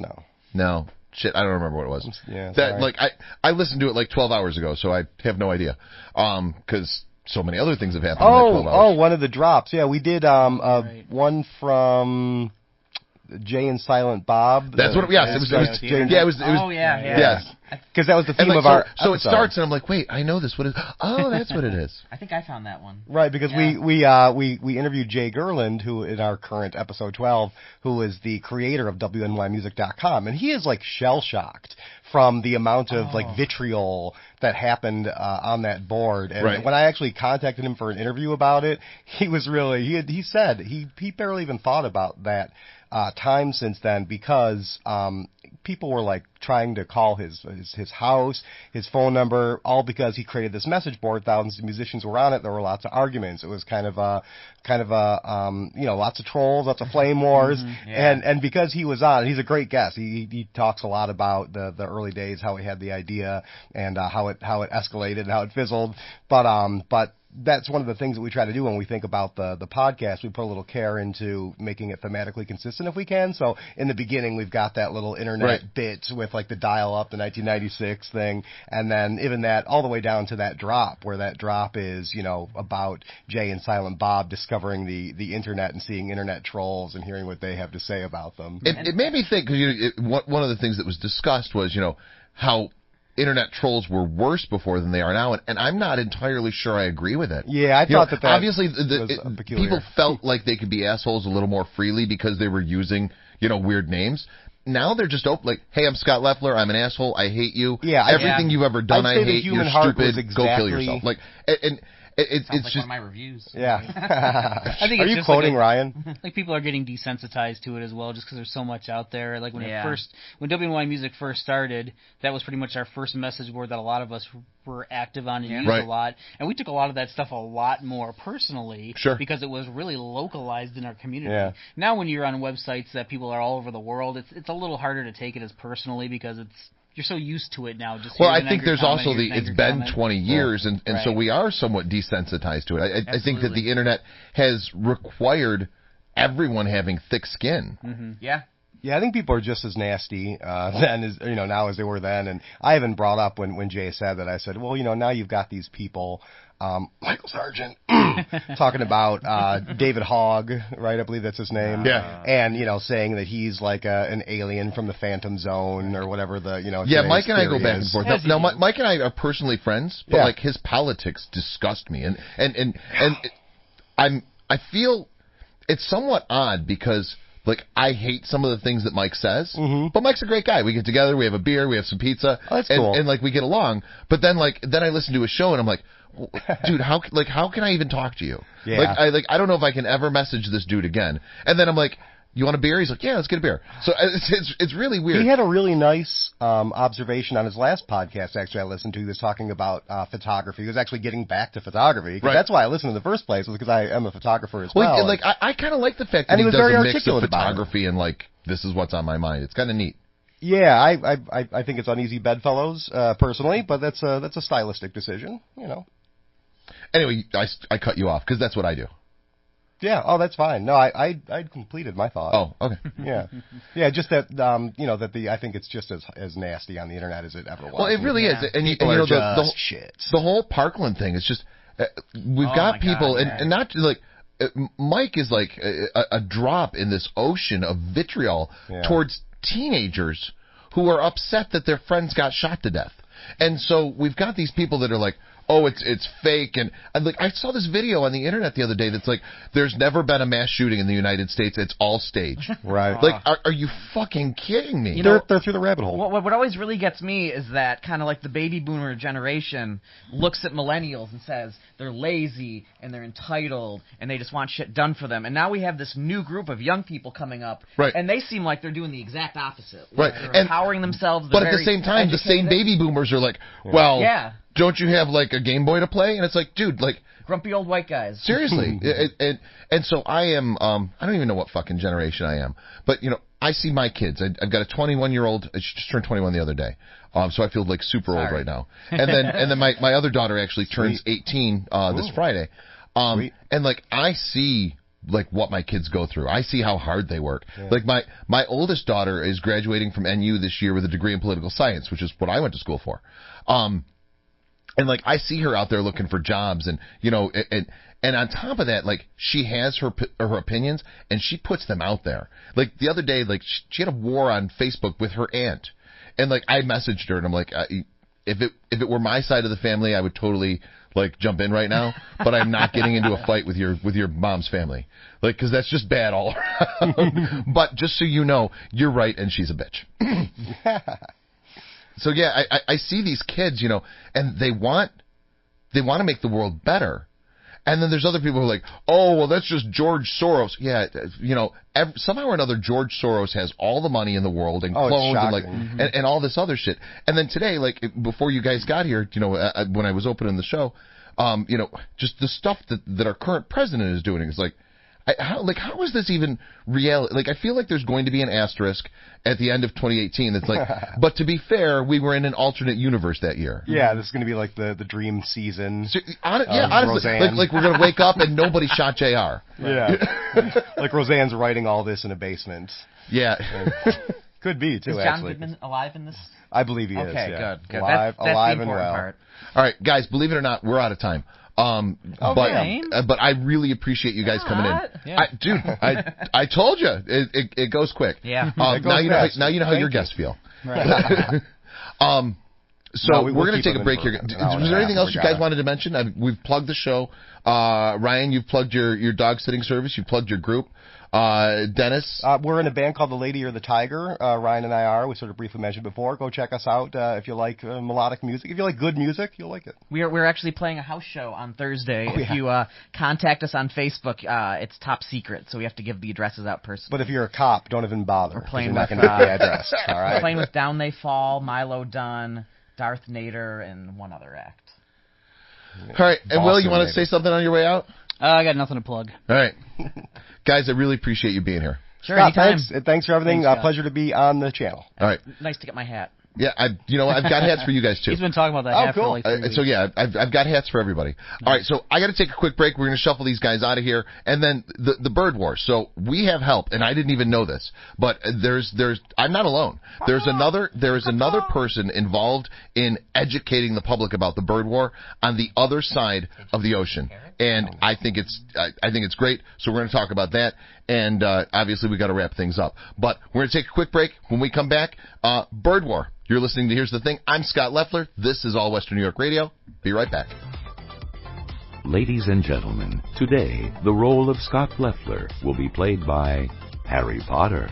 No. Shit, I don't remember what it was. Yeah, that sorry. like I listened to it like 12 hours ago, so I have no idea. Because so many other things have happened in that 12 hours. One of the drops. Yeah, we did one from Jay and Silent Bob. That's what. Yes, it was. It was. Oh yeah. Yes. Because that was the theme like, of our So episode. it starts, and I'm like, wait, I know this. What is? Oh, that's what it is. I think I found that one. Right, because we interviewed Jay Gerland, who in our current episode 12, who is the creator of WNYmusic.com, and he is like shell shocked from the amount of like vitriol that happened on that board. And when I actually contacted him for an interview about it, he was really he said he barely even thought about that time since then, because people were like trying to call his house, his phone number, all because he created this message board. Thousands of musicians were on it. There were lots of arguments. It was kind of a lots of trolls, lots of flame wars, and because he was on, he's a great guest. He talks a lot about the early days, how he had the idea, and how it escalated and how it fizzled. But that's one of the things that we try to do when we think about the podcast. We put a little care into making it thematically consistent if we can. So in the beginning, we've got that little internet bit with like the dial-up, the 1996 thing, and then even that all the way down to that drop, where that drop is, about Jay and Silent Bob discovering the internet and seeing internet trolls and hearing what they have to say about them. It made me think, because one of the things that was discussed was, how internet trolls were worse before than they are now, and I'm not entirely sure I agree with it. Yeah, I thought that obviously was peculiar. People felt like they could be assholes a little more freely because they were using weird names. Now they're just open, like, hey, I'm Scott Leffler, I'm an asshole, I hate you. Yeah, everything you've ever done, I hate. You're stupid. Go kill yourself. Like, and it's like just one of my reviews. Yeah. I think Are you quoting Ryan? Like people are getting desensitized to it as well, just because there's so much out there. Like when when WNY Music first started, that was pretty much our first message board that a lot of us were active on and used a lot. And we took a lot of that stuff a lot more personally, because it was really localized in our community. Yeah. Now when you're on websites that people are all over the world, it's a little harder to take it as personally, because you're so used to it now. I think there's also it's been 20 years, and so we are somewhat desensitized to it. I think that the internet has required everyone having thick skin. Mm-hmm. Yeah. Yeah, I think people are just as nasty then as now as they were then. And I even brought up when Jay said that, I said, well, now you've got these people, Michael Sargent, talking about David Hogg, right? I believe that's his name. Yeah. And saying that he's like an alien from the Phantom Zone or whatever the Yeah, Mike and I go back and is. forth. Now Mike and I are personally friends, but like his politics disgust me, and I feel it's somewhat odd because, like, I hate some of the things that Mike says, but Mike's a great guy. We get together, we have a beer, we have some pizza, that's cool. and like we get along. But then I listen to a show and I'm like, dude, how can I even talk to you? Yeah. I don't know if I can ever message this dude again. And then I'm like, you want a beer? He's like, yeah, let's get a beer. So it's really weird. He had a really nice observation on his last podcast, actually, I listened to. He was talking about photography. He was actually getting back to photography. Right. That's why I listened in the first place, was because I am a photographer as well. Well, like, I kind of like the fact that he does a mix of photography and, like, this is what's on my mind. It's kind of neat. Yeah, I think it's Uneasy Bedfellows, personally, but that's a stylistic decision, Anyway, I cut you off, because that's what I do. Yeah. Oh, that's fine. No, I'd completed my thought. Oh, okay. Yeah. Just that, I think it's just as nasty on the internet as it ever was. Well, it really is. And the whole Parkland thing is just, we've got people, and not like, Mike is like a drop in this ocean of vitriol towards teenagers who are upset that their friends got shot to death. And so we've got these people that are like, oh, it's fake, and like, I saw this video on the internet the other day that's like, there's never been a mass shooting in the United States, it's all staged. Right. Like, are you fucking kidding me? They're through the rabbit hole. What always really gets me is that kind of like the baby boomer generation looks at millennials and says they're lazy and they're entitled and they just want shit done for them. And now we have this new group of young people coming up, and they seem like they're doing the exact opposite. Right. They're empowering themselves. But at the same time, the same baby boomers are like, well, don't you have, like, a Game Boy to play? And it's like, dude, like, grumpy old white guys. Seriously. And so I am, I don't even know what fucking generation I am. But, I see my kids. I've got a 21-year-old. She just turned 21 the other day. So I feel like super old right now. And then my other daughter actually turns 18 this Friday. Sweet. And like I see like what my kids go through. I see how hard they work. Yeah. Like my oldest daughter is graduating from NU this year with a degree in political science, which is what I went to school for. And like I see her out there looking for jobs, and you know, and on top of that, like she has her opinions and she puts them out there. Like the other day, like she had a war on Facebook with her aunt, and like I messaged her and I'm like, if it were my side of the family, I would totally like jump in right now, but I'm not getting into a fight with your mom's family, like because that's just bad all around. But just so you know, you're right, and she's a bitch. So yeah, I see these kids, you know, and they want to make the world better. And then there's other people who are like, oh, well, that's just George Soros. Yeah, you know, somehow or another, George Soros has all the money in the world and clones and like and all this other shit. And then today, like before you guys got here, you know, when I was opening the show, you know, just the stuff that our current president is doing is like, how is this even real? Like, I feel like there's going to be an asterisk at the end of 2018 that's like, but to be fair, we were in an alternate universe that year. Yeah, this is going to be like the dream season. So, honestly, like we're going to wake up and nobody shot JR. Yeah. Like Roseanne's writing all this in a basement. Yeah. Could be, too, Is John actually. Goodman alive in this? I believe he is. Okay, yeah. good. Alive, that's alive the and important well. part. All right, guys, believe it or not, we're out of time. But I really appreciate you guys coming in. Yeah. I told you it goes quick. Yeah. Now you know how your guests feel. Right. So we're going to take a break here. Was there anything else you guys wanted to mention? We've plugged the show. Ryan, you've plugged your dog sitting service. You plugged your group. Dennis? We're in a band called The Lady or the Tiger. Ryan and I are. We sort of briefly mentioned before. Go check us out if you like melodic music. If you like good music, you'll like it. We're actually playing a house show on Thursday. Oh, if you contact us on Facebook, it's top secret, so we have to give the addresses out personally. But if you're a cop, don't even bother. We're playing you're not with, going to get the address. All right. We're playing with Down They Fall, Milo Dunn, Darth Nader, and one other act. All right. And Will, you want to say something on your way out? I got nothing to plug. All right. Guys, I really appreciate you being here. Sure, Scott, anytime. thanks for everything. Thanks, Pleasure to be on the channel. All right. Nice to get my hat. Yeah, I've got hats for you guys too. He's been talking about that hat for like 3 weeks. So yeah, I've got hats for everybody. All right, so I got to take a quick break. We're going to shuffle these guys out of here, and then the bird war. So we have help, and I didn't even know this, but I'm not alone. There is another person involved in educating the public about the bird war on the other side of the ocean, and I think it's great. So we're going to talk about that, and obviously we got to wrap things up. But we're going to take a quick break. When we come back, bird war. You're listening to Here's the Thing. I'm Scott Leffler. This is All Western New York Radio. Be right back. Ladies and gentlemen, today the role of Scott Leffler will be played by Harry Potter.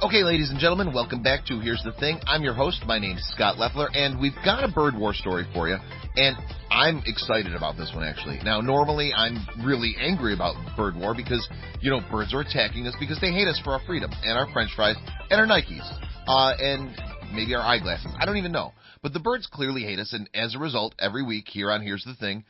Okay, ladies and gentlemen, welcome back to Here's the Thing. I'm your host. My name's Scott Leffler, and we've got a bird war story for you, and I'm excited about this one, actually. Now, normally, I'm really angry about bird war because, you know, birds are attacking us because they hate us for our freedom and our french fries and our Nikes and maybe our eyeglasses. I don't even know. But the birds clearly hate us, and as a result, every week here on Here's the Thing,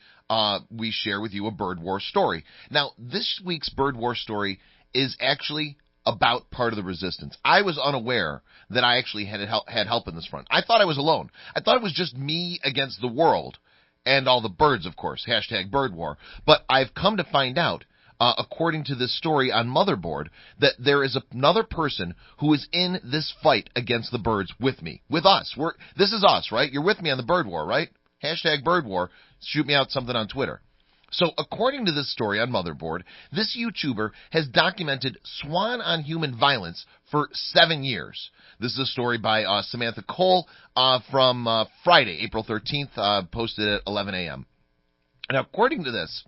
we share with you a bird war story. Now, this week's bird war story is actually about part of the resistance. I was unaware that I actually had help in this front. I thought I was alone. I thought it was just me against the world and all the birds, of course. # bird war. But I've come to find out, according to this story on Motherboard, that there is another person who is in this fight against the birds with me, with us. This is us, right? You're with me on the bird war, right? # bird war. Shoot me out something on Twitter. So, according to this story on Motherboard, this YouTuber has documented swan on human violence for 7 years. This is a story by Samantha Cole from Friday, April 13th, posted at 11 a.m. Now, according to this,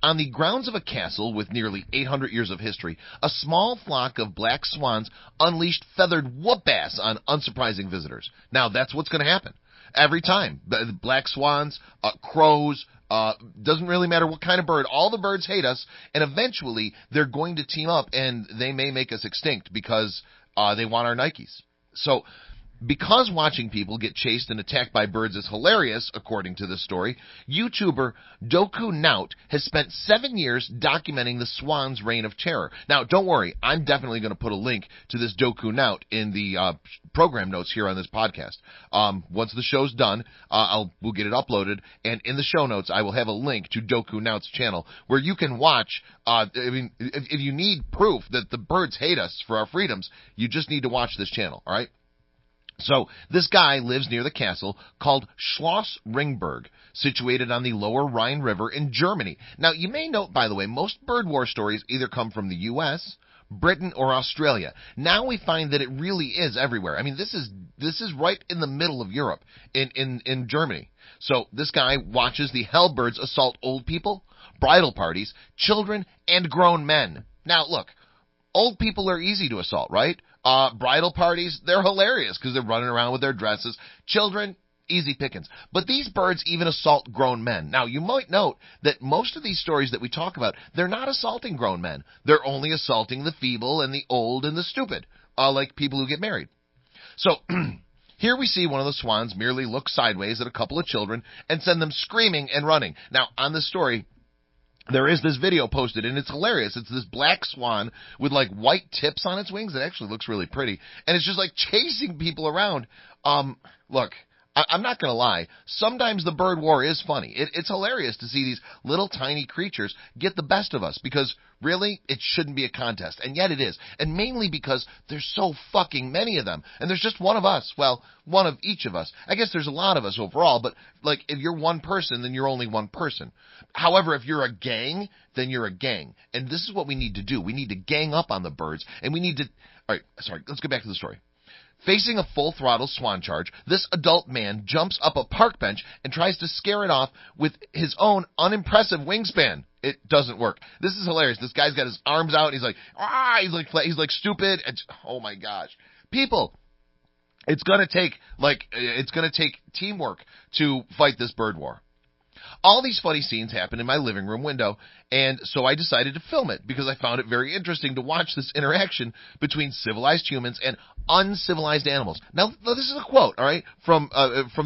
on the grounds of a castle with nearly 800 years of history, a small flock of black swans unleashed feathered whoop-ass on unsurprising visitors. Now, that's what's going to happen. Every time. Black swans, crows, doesn't really matter what kind of bird. All the birds hate us, and eventually they're going to team up, and they may make us extinct because they want our Nikes. So Because watching people get chased and attacked by birds is hilarious, according to this story, YouTuber Doku Naut has spent 7 years documenting the swan's reign of terror. Now, don't worry, I'm definitely going to put a link to this Doku Naut in the program notes here on this podcast. Once the show's done, we'll get it uploaded, and in the show notes, I will have a link to Doku Naut's channel where you can watch. If you need proof that the birds hate us for our freedoms, you just need to watch this channel, all right? So, this guy lives near the castle called Schloss Ringberg, situated on the lower Rhine River in Germany. Now, you may note, by the way, most bird war stories either come from the U.S., Britain, or Australia. Now we find that it really is everywhere. I mean, this is right in the middle of Europe, in Germany. So, this guy watches the hellbirds assault old people, bridal parties, children, and grown men. Now, look, old people are easy to assault, right? Bridal parties, they're hilarious because they're running around with their dresses. Children, easy pickings. But these birds even assault grown men. Now, you might note that most of these stories that we talk about, they're not assaulting grown men. They're only assaulting the feeble and the old and the stupid, like people who get married. So, here we see one of the swans merely look sideways at a couple of children and send them screaming and running. Now, on this story, there is this video posted, and it's hilarious. It's this black swan with, like, white tips on its wings. It actually looks really pretty. And it's just, like, chasing people around. Look, I'm not going to lie. Sometimes the bird war is funny. It's hilarious to see these little tiny creatures get the best of us because, really, it shouldn't be a contest. And yet it is. And mainly because there's so fucking many of them. And there's just one of us. Well, one of each of us. I guess there's a lot of us overall, but, like, if you're one person, then you're only one person. However, if you're a gang, then you're a gang. And this is what we need to do. We need to gang up on the birds, and we need to... All right, sorry, let's go back to the story. Facing a full-throttle swan charge, this adult man jumps up a park bench and tries to scare it off with his own unimpressive wingspan. It doesn't work. This is hilarious. This guy's got his arms out, and he's like, he's like stupid. And, oh my gosh. People, it's gonna take teamwork to fight this bird war. All these funny scenes happen in my living room window, and so I decided to film it because I found it very interesting to watch this interaction between civilized humans and uncivilized animals. Now, this is a quote, all right, from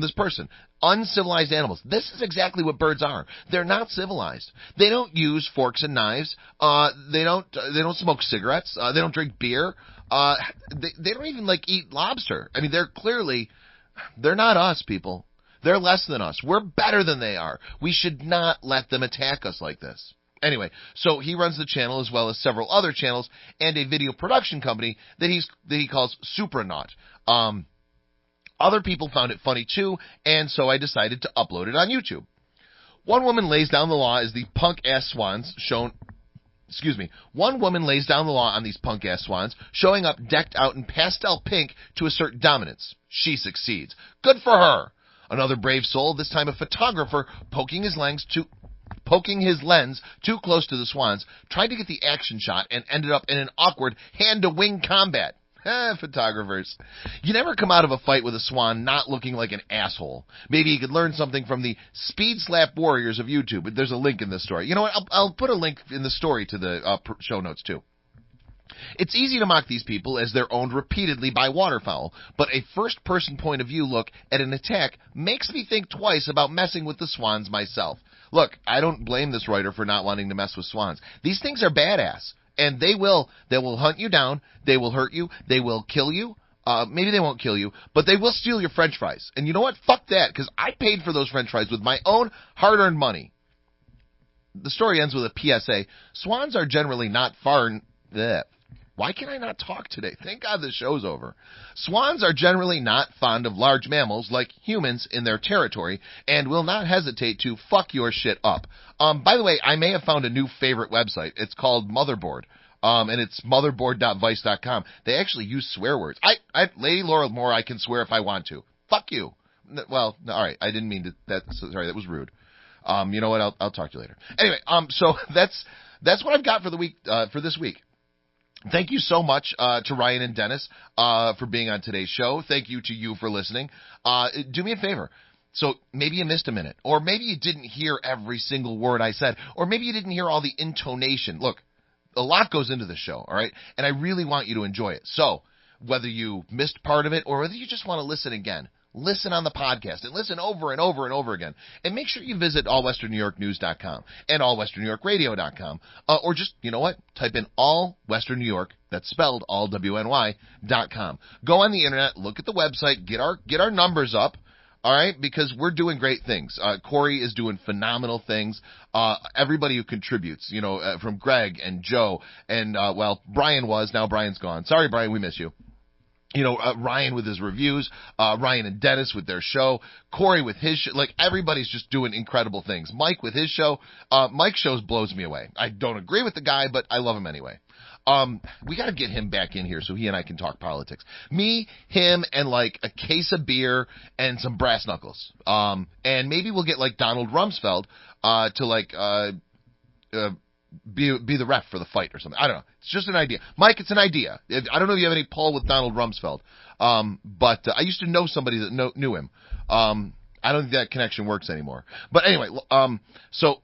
this person. Uncivilized animals. This is exactly what birds are. They're not civilized. They don't use forks and knives. They don't smoke cigarettes. They don't drink beer. They don't even eat lobster. I mean, they're not us, people. They're less than us. We're better than they are. We should not let them attack us like this. Anyway, so he runs the channel as well as several other channels and a video production company that he calls Supranaut. Other people found it funny too, and so I decided to upload it on YouTube. One woman lays down the law as the punk-ass swans One woman lays down the law on these punk-ass swans, showing up decked out in pastel pink to assert dominance. She succeeds. Good for her. Another brave soul, this time a photographer, poking his lens too close to the swans, tried to get the action shot and ended up in an awkward hand-to-wing combat. Photographers. You never come out of a fight with a swan not looking like an asshole. Maybe you could learn something from the Speed Slap Warriors of YouTube. There's a link in this story. You know what? I'll put a link in the story to the show notes, too. It's easy to mock these people as they're owned repeatedly by waterfowl, but a first-person point of view look at an attack makes me think twice about messing with the swans myself. Look, I don't blame this writer for not wanting to mess with swans. These things are badass, and they will hunt you down, they will hurt you, they will kill you. Maybe they won't kill you, but they will steal your french fries. And you know what? Fuck that, because I paid for those french fries with my own hard-earned money. The story ends with a PSA. Swans are generally not Why can I not talk today? Thank God the show's over. Swans are generally not fond of large mammals like humans in their territory and will not hesitate to fuck your shit up. By the way, I may have found a new favorite website. It's called Motherboard. And it's motherboard.vice.com. They actually use swear words. Lady Laura Moore, I can swear if I want to. Fuck you. Well, all right. I didn't mean to. Sorry, that was rude. You know what? I'll talk to you later. Anyway, so that's what I've got for the week. For this week. Thank you so much to Ryan and Dennis for being on today's show. Thank you to you for listening. Do me a favor. So maybe you missed a minute, or maybe you didn't hear every single word I said, or maybe you didn't hear all the intonation. Look, a lot goes into the show, all right? And I really want you to enjoy it. So whether you missed part of it or whether you just want to listen again. Listen on the podcast and listen over and over and over again. And make sure you visit allwesternnewyorknews.com and allwesternnewyorkradio.com. Or just, you know what? Type in All Western New York, that's spelled all WNY.com. Go on the internet, look at the website, get our numbers up. All right, because we're doing great things. Corey is doing phenomenal things. Everybody who contributes, from Greg and Joe and, Brian was. Now Brian's gone. Sorry, Brian, we miss you. Ryan with his reviews, Ryan and Dennis with their show, Corey with his show. Like, everybody's just doing incredible things. Mike with his show. Mike's show blows me away. I don't agree with the guy, but I love him anyway. We got to get him back in here so he and I can talk politics. Me, him, and like a case of beer and some brass knuckles. And maybe we'll get like Donald Rumsfeld to be the ref for the fight or something. I don't know. It's just an idea. Mike, it's an idea. I don't know if you have any pull with Donald Rumsfeld, but I used to know somebody that knew him. I don't think that connection works anymore. But anyway, so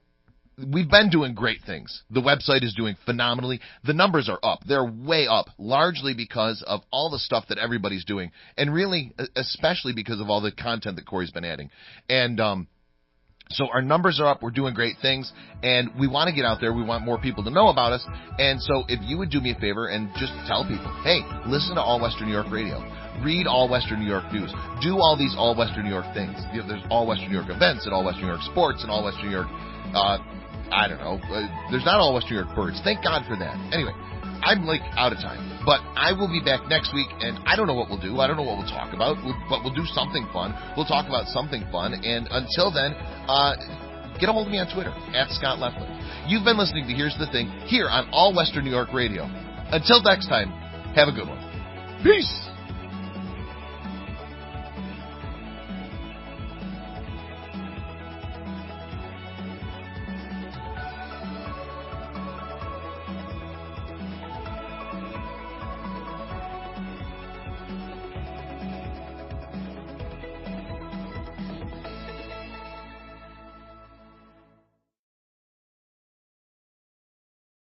we've been doing great things. The website is doing phenomenally. The numbers are up. They're way up, largely because of all the stuff that everybody's doing, and really, especially because of all the content that Corey's been adding. And so our numbers are up. We're doing great things, and we want to get out there. We want more people to know about us. And so if you would do me a favor and just tell people, hey, listen to All Western New York Radio. Read All Western New York News. Do all these All Western New York things. There's All Western New York events and All Western New York sports and All Western New York, I don't know. There's not All Western New York birds. Thank God for that. Anyway, I'm out of time. But I will be back next week, and I don't know what we'll do. I don't know what we'll talk about, but we'll do something fun. We'll talk about something fun. And until then, get a hold of me on Twitter, @Scott Leffler. You've been listening to Here's the Thing here on All Western New York Radio. Until next time, have a good one. Peace!